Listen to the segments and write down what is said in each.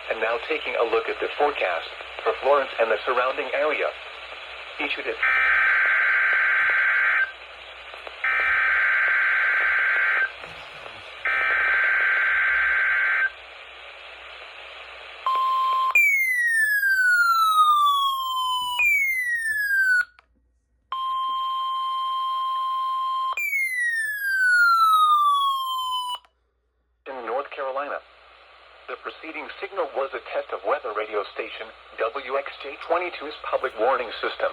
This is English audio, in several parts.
And now taking a look at the forecast for Florence and the surrounding area. Issued at in North Carolina. The preceding signal was a test of weather radio station WXJ-22's public warning system.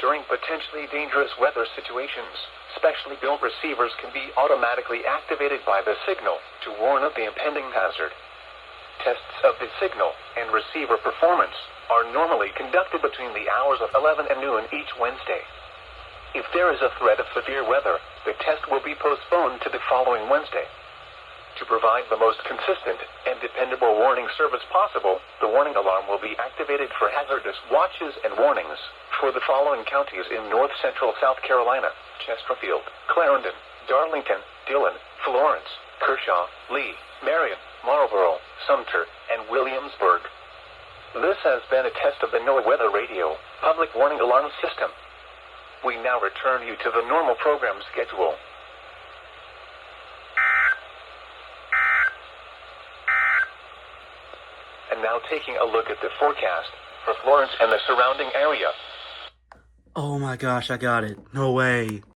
During potentially dangerous weather situations, specially built receivers can be automatically activated by the signal to warn of the impending hazard. Tests of the signal and receiver performance are normally conducted between the hours of 11 and noon each Wednesday. If there is a threat of severe weather, the test will be postponed to the following Wednesday. To provide the most consistent and dependable warning service possible, the warning alarm will be activated for hazardous watches and warnings for the following counties in north central South Carolina: Chesterfield, Clarendon, Darlington, Dillon, Florence, Kershaw, Lee, Marion, Marlborough, Sumter, and Williamsburg. This has been a test of the NOAA Weather Radio public warning alarm system. We now return you to the normal program schedule. And now taking a look at the forecast for Florence and the surrounding area. Oh my gosh, I got it. No way.